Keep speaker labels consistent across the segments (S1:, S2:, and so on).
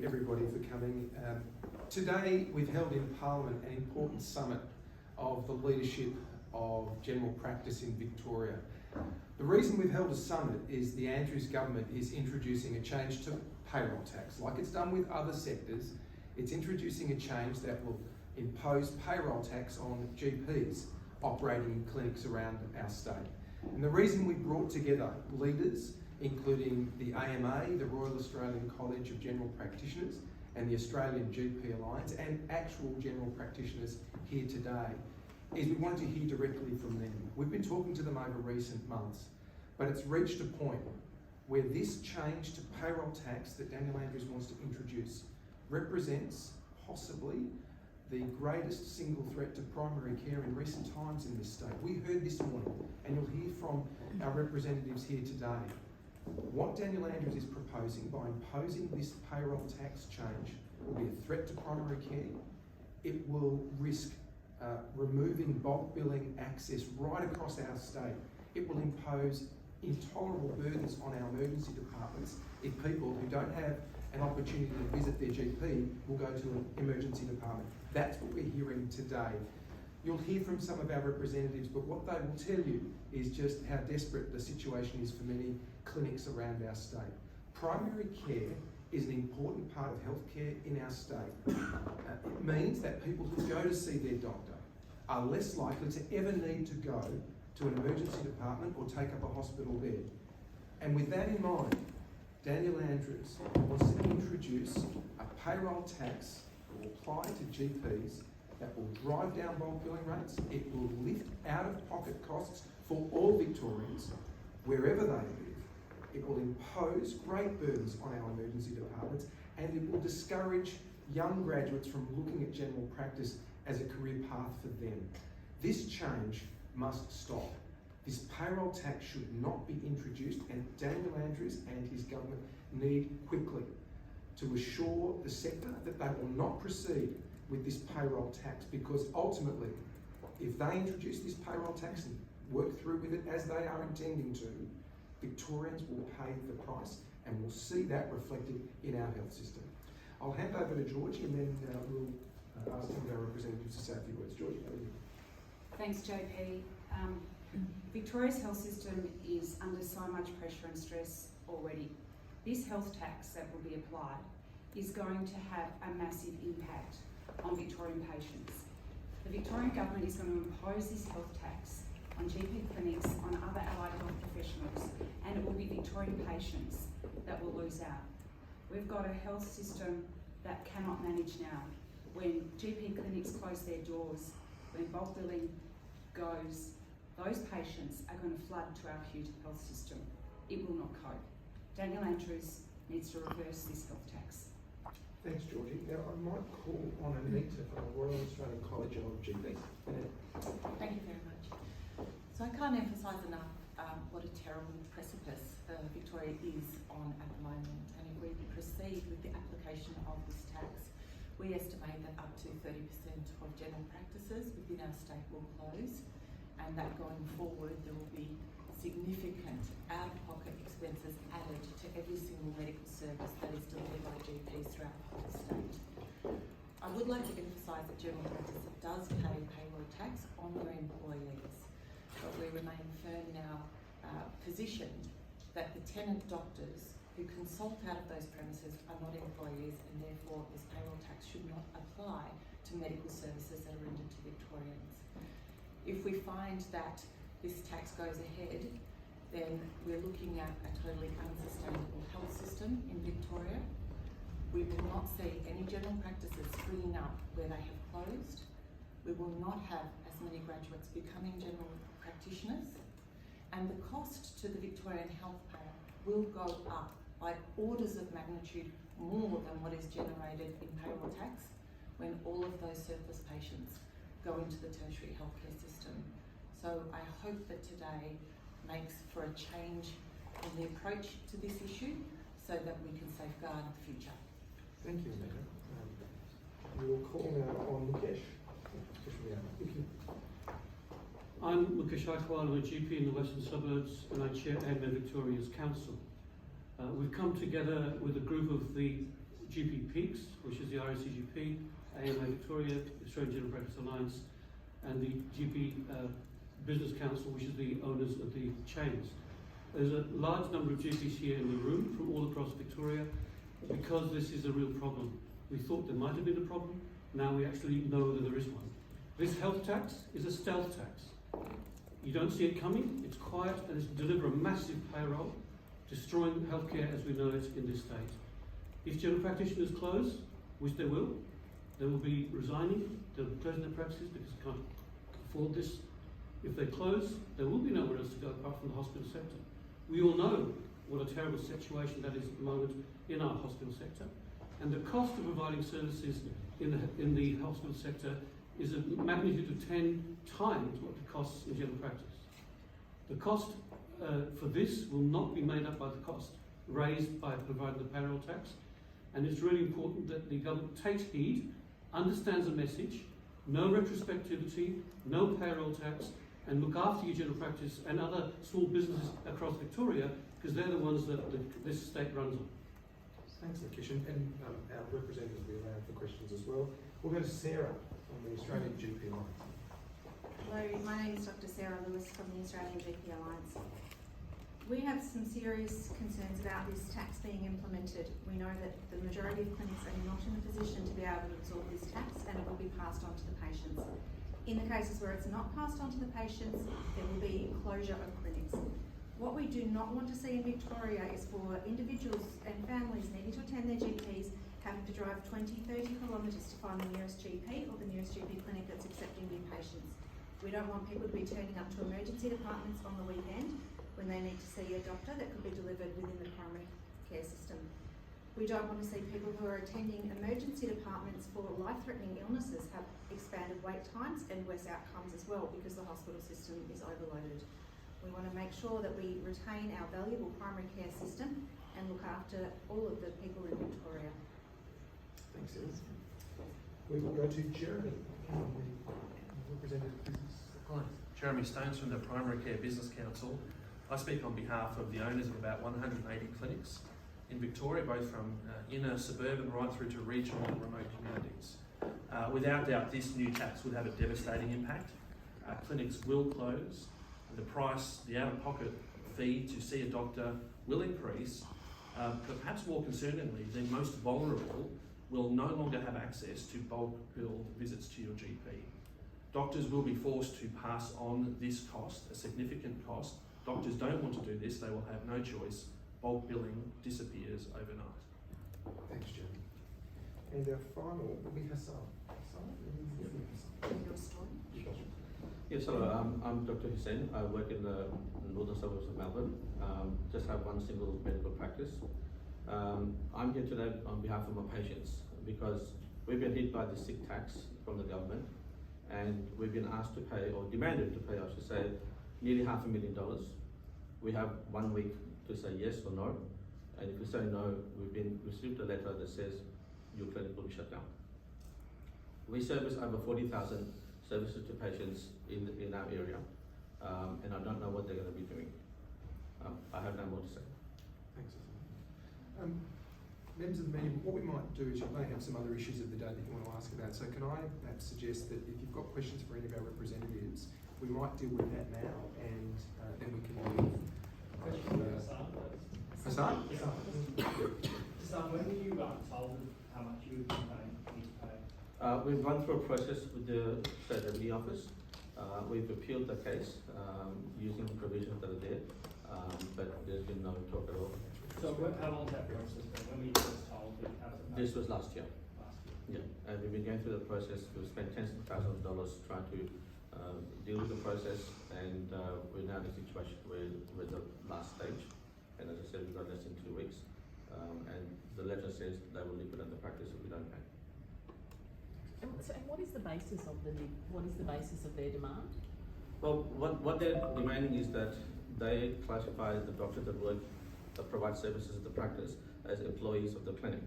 S1: everybody for coming. Today we've held in Parliament an important summit of the leadership of general practice in Victoria. The reason we've held a summit is the Andrews government is introducing a change to payroll tax. Like it's done with other sectors, it's introducing a change that will impose payroll tax on GPs operating in clinics around our state. And the reason we brought together leaders, including the AMA, the Royal Australian College of General Practitioners, and the Australian GP Alliance, and actual general practitioners here today, is we wanted to hear directly from them. We've been talking to them over recent months, but it's reached a point where this change to payroll tax that Daniel Andrews wants to introduce represents possibly the greatest single threat to primary care in recent times in this state. We heard this morning, and you'll hear from our representatives here today, what Daniel Andrews is proposing by imposing this payroll tax change will be a threat to primary care. It will risk removing bulk billing access right across our state. It will impose intolerable burdens on our emergency departments if people who don't have an opportunity to visit their GP will go to an emergency department. That's what we're hearing today. You'll hear from some of our representatives, but what they will tell you is just how desperate the situation is for many clinics around our state. Primary care is an important part of healthcare in our state. It means that people who go to see their doctor are less likely to ever need to go to an emergency department or take up a hospital bed. And with that in mind, Daniel Andrews wants to introduce a payroll tax that will apply to GPs that will drive down bulk billing rates. It will lift out-of-pocket costs for all Victorians, wherever they live. It will impose great burdens on our emergency departments, and it will discourage young graduates from looking at general practice as a career path for them. This change must stop. This payroll tax should not be introduced, and Daniel Andrews and his government need quickly to assure the sector that they will not proceed with this payroll tax, because ultimately, if they introduce this payroll tax and work through with it as they are intending to, Victorians will pay the price, and we'll see that reflected in our health system. I'll hand over to Georgie, and then we'll ask some of our representatives to say a few words. Georgie, over to you.
S2: Thanks, JP. Victoria's health system is under so much pressure and stress already. This health tax that will be applied is going to have a massive impact on Victorian patients. The Victorian government is going to impose this health tax on GP clinics, on other allied health professionals, and it will be Victorian patients that will lose out. We've got a health system that cannot manage now. When GP clinics close their doors, when bulk billing goes, those patients are going to flood to our acute health system. It will not cope. Daniel Andrews needs to reverse this health tax.
S1: Thanks, Georgie. Now, I might call on Anita from the Royal Australian College of GPs.
S3: Thank you very much. So I can't emphasise enough what a terrible precipice Victoria is on at the moment. And if we proceed with the application of this tax, we estimate that up to 30% of general practices within our state will close, and that going forward there will be significant out-of-pocket expenses added to every single medical service that is delivered by GPs throughout the whole state. I would like to emphasise that general practice does pay payroll tax on their employees, but we remain firm in our position that the tenant doctors who consult out of those premises are not employees, and therefore this payroll tax should not apply to medical services that are rendered to Victorians. If we find that this tax goes ahead, then we're looking at a totally unsustainable health system in Victoria. We will not see any general practices springing up where they have closed. We will not have as many graduates becoming general practitioners, and the cost to the Victorian health payer will go up by orders of magnitude more than what is generated in payroll tax when all of those surplus patients go into the tertiary healthcare system. So I hope that today makes for a change in the approach to this issue so that we can safeguard the future.
S1: Thank you, Anita. We will call now on Mukesh.
S4: I'm Mukesh Aikwal, I'm a GP in the Western Suburbs, and I chair AMA Victoria's Council. We've come together with a group of the GP Peaks, which is the RACGP, AMA Victoria, the Australian General Practice Alliance, and the GP Business Council, which is the owners of the chains. There's a large number of GPs here in the room from all across Victoria because this is a real problem. We thought there might have been a problem, now we actually know that there is one. This health tax is a stealth tax. You don't see it coming, it's quiet, and it's deliver a massive payroll, destroying healthcare as we know it in this state. If general practitioners close, which they will be resigning, they'll be closing their practices because they can't afford this. If they close, there will be nowhere else to go apart from the hospital sector. We all know what a terrible situation that is at the moment in our hospital sector. And the cost of providing services in the hospital sector is a magnitude of 10 times what it costs in general practice. The cost for this will not be made up by the cost raised by providing the payroll tax. And it's really important that the government takes heed, understands the message, no retrospectivity, no payroll tax, and look after your general practice and other small businesses across Victoria, because they're the ones that this state runs on.
S1: Thanks, Nikish, and our representatives will be allowed for questions as well. We'll go to Sarah on the Australian GP Alliance.
S5: Hello, my name is Dr. Sarah Lewis from the Australian GP Alliance. We have some serious concerns about this tax being implemented. We know that the majority of clinics are not in a position to be able to absorb this tax, and it will be passed on to the patients. In the cases where it's not passed on to the patients, there will be closure of clinics. What we do not want to see in Victoria is for individuals and families needing to attend their GPs having to drive 20, 30 kilometres to find the nearest GP or the nearest GP clinic that's accepting new patients. We don't want people to be turning up to emergency departments on the weekend when they need to see a doctor that could be delivered within the primary care system. We don't want to see people who are attending emergency departments for life-threatening illnesses have expanded wait times and worse outcomes as well because the hospital system is overloaded. We want to make sure that we retain our valuable primary care system and look after all of the people in Victoria.
S1: Thanks, Sarah. We will go to Jeremy, representative of Business Alliance.
S6: Jeremy Stones from the Primary Care Business Council. I speak on behalf of the owners of about 180 clinics in Victoria, both from inner suburban right through to regional and remote communities. Without doubt, this new tax would have a devastating impact. Clinics will close. The price, the out-of-pocket fee to see a doctor will increase. But perhaps more concerningly, the most vulnerable will no longer have access to bulk bill visits to your GP. Doctors will be forced to pass on this cost, a significant cost. Doctors don't want to do this, they will have no choice. Bulk billing disappears overnight.
S1: Thanks, Jeremy. And our final will be Hassan.
S2: Your story.
S7: Yes, hello, I'm Dr. Hussain. I work in the northern suburbs of Melbourne. Just have one single medical practice. I'm here today on behalf of my patients because we've been hit by the sick tax from the government, and we've been asked to pay, or demanded to pay, I should say, nearly $500,000. We have 1 week to say yes or no, and if we say no, we've received a letter that says your clinic will be shut down. We service over 40,000 services to patients in our area, and I don't know what they're going to be doing. I have no more to say.
S1: Thanks, Hassan. Members of the meeting, what we might do is you may have some other issues of the day that you want to ask about. So can I perhaps suggest that if you've got questions for any of our representatives, we might deal with that now, and then we can move. Hassan?
S8: Hassan, when were you told how much you would need to pay?
S7: We've run through a process with the State Revenue Office. We've appealed the case using the provisions that are there, but there's been no talk at all.
S8: So how long has that process been? When were you first told that you have to pay?
S7: This was last year.
S8: Last year.
S7: Yeah, and we've been going through the process. We've spent tens of thousands of dollars trying to deal with the process, and we're now in a situation where we're at the last stage. And as I said, we've got less than 2 weeks, and the letter says they will liquidate the practice if we don't pay.
S9: And what is the basis of their demand?
S7: Well, what they're demanding is that they classify the doctors that work, that provide services at the practice as employees of the clinic.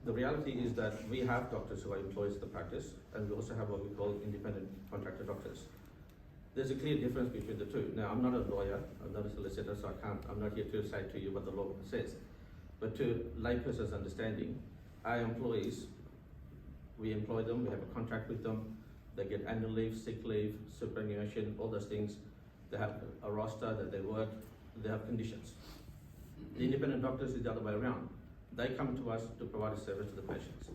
S7: The reality is that we have doctors who are employees of the practice, and we also have what we call independent contractor doctors. There's a clear difference between the two. Now, I'm not a lawyer, I'm not a solicitor, so I'm not here to say to you what the law says. But to layperson's understanding, our employees, we employ them, we have a contract with them, they get annual leave, sick leave, superannuation, all those things. They have a roster that they work, they have conditions. The independent doctors is the other way around. They come to us to provide a service to the patients.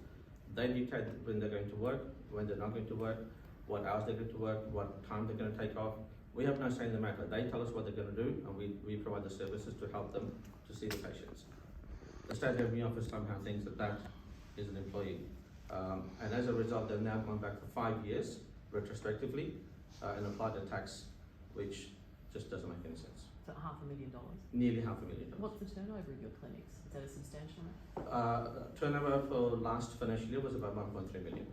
S7: They dictate when they're going to work, when they're not going to work, what hours they're going to work, what time they're going to take off. We have no say in the matter. They tell us what they're going to do, and we provide the services to help them to see the patients. The State Revenue Office somehow thinks that that is an employee. And as a result, they've now gone back for 5 years, retrospectively, and applied a tax which just doesn't make any sense.
S9: So $500,000.
S7: Nearly $500,000.
S9: What's the turnover of your clinics? Is that a substantial amount?
S7: Turnover for last financial year was about 1.3 million.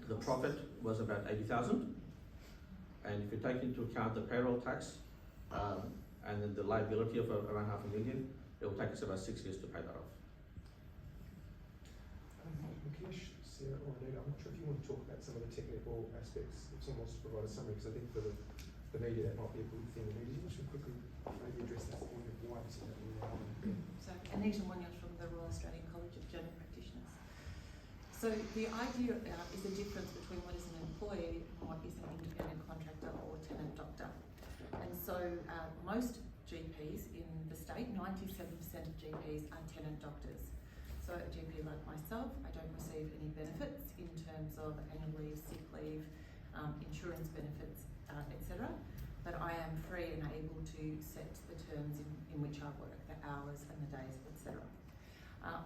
S7: The profit was about 80,000, and if you take into account the payroll tax and then the liability of around $500,000, it will take us about 6 years to pay that off.
S1: Mukesh, Sarah, or Anita, I'm not sure if you want to talk about some of the technical aspects, if someone wants to provide a summary, because I think for the media that might be a good thing. Anita, you should quickly maybe address that point of why this is happening now.
S3: So, Anita Munoz from the Royal Australian College of General Practitioners. So the idea is the difference between what is an employee and what is an independent contractor or tenant doctor. And so most GPs in the state, 97% of GPs are tenant doctors. So a GP like myself, I don't receive any benefits in terms of annual leave, sick leave, insurance benefits, etc. But I am free and able to set the terms in which I work, the hours and the days, etc.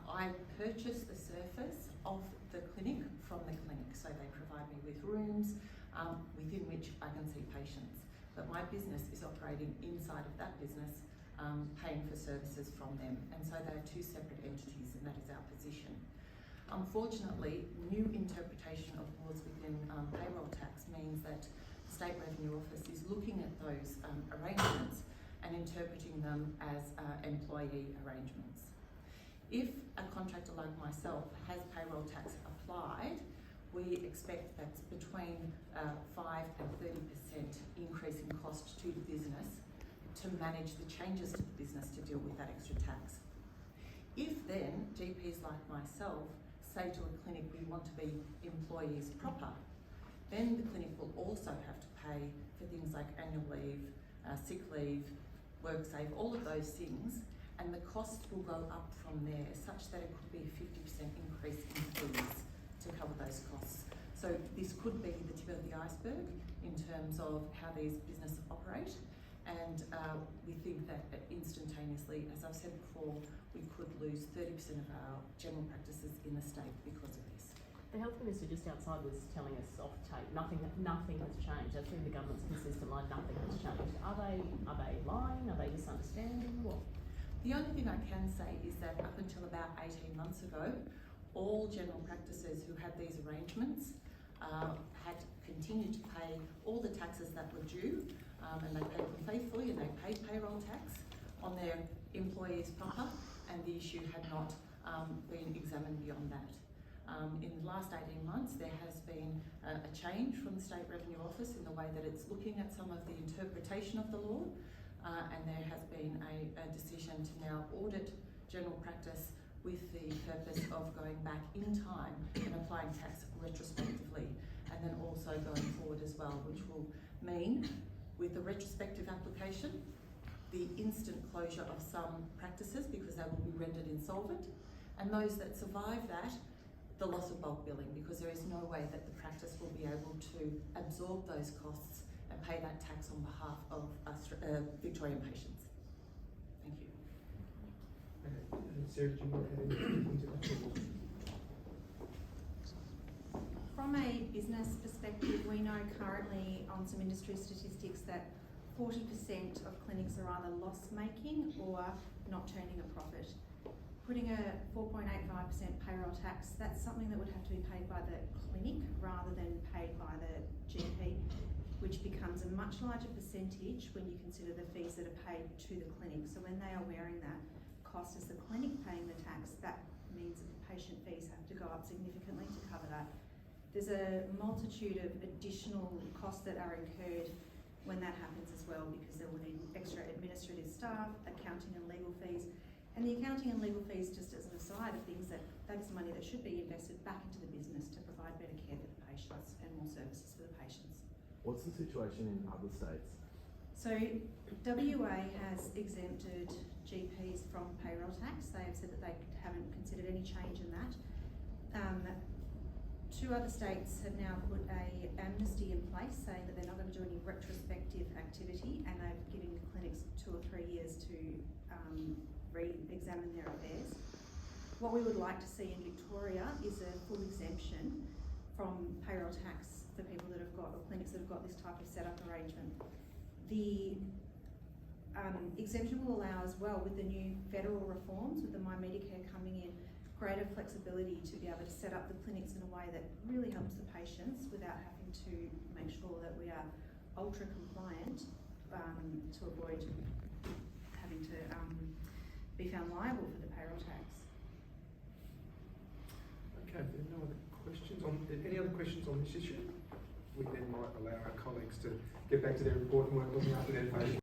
S3: I purchase the surface of the clinic from the clinic, so they provide me with rooms within which I can see patients. But my business is operating inside of that business, paying for services from them, and so they are two separate entities, and that is our position. Unfortunately, new interpretation of laws within payroll tax means that the State Revenue Office is looking at those arrangements and interpreting them as employee arrangements. If a contractor like myself has payroll tax applied, we expect that's between 5 and 30% increase in cost to the business to manage the changes to the business to deal with that extra tax. If then GPs like myself say to a clinic we want to be employees proper, then the clinic will also have to pay for things like annual leave, sick leave, WorkSafe, all of those things, and the cost will go up from there, such that it could be a 50% increase in fees to cover those costs. So this could be the tip of the iceberg in terms of how these businesses operate, and we think that instantaneously, as I've said before, we could lose 30% of our general practices in the state because of this.
S9: The Health Minister just outside was telling us off tape, nothing has changed. That's been the government's consistent line, nothing has changed. Are they lying? Are they misunderstanding? What?
S3: The only thing I can say is that up until about 18 months ago, all general practices who had these arrangements had continued to pay all the taxes that were due, and they paid them faithfully, and they paid payroll tax on their employees proper, and the issue had not been examined beyond that. In the last 18 months, there has been a change from the State Revenue Office in the way that it's looking at some of the interpretation of the law, and there has been a decision to now audit general practice with the purpose of going back in time and applying tax retrospectively, and then also going forward as well, which will mean, with the retrospective application, the instant closure of some practices because they will be rendered insolvent, and those that survive that, the loss of bulk billing, because there is no way that the practice will be able to absorb those costs and pay that tax on behalf of Victorian patients. Thank you.
S1: Okay. Sarah, do you want to add anything to that?
S5: From a business perspective, we know currently on some industry statistics that 40% of clinics are either loss-making or not turning a profit. Putting a 4.85% payroll tax, that's something that would have to be paid by the clinic rather than paid by the GP, which becomes a much larger percentage when you consider the fees that are paid to the clinic. So when they are wearing that cost as the clinic paying the tax, that means that the patient fees have to go up significantly to cover that. There's a multitude of additional costs that are incurred when that happens as well, because they will need extra administrative staff, accounting and legal fees, And the accounting and legal fees, just as an aside, are things that is money that should be invested back into the business to provide better care for the patients and more services for the patients.
S10: What's the situation in other states?
S5: So WA has exempted GPs from payroll tax. They have said that they haven't considered any change in that. 2 other states have now put a amnesty in place, saying that they're not going to do any retrospective activity, and they've given clinics 2 or 3 years to re-examine their affairs. What we would like to see in Victoria is a full exemption from payroll tax for people that have got, or clinics that have got this type of setup arrangement. The exemption will allow as well, with the new federal reforms, with the My Medicare coming in, greater flexibility to be able to set up the clinics in a way that really helps the patients without having to make sure that we are ultra compliant to avoid having to be found liable for the payroll tax.
S1: Okay, if there are no other questions any other questions on this issue? We then might allow our colleagues to get back to their important work looking after their patients.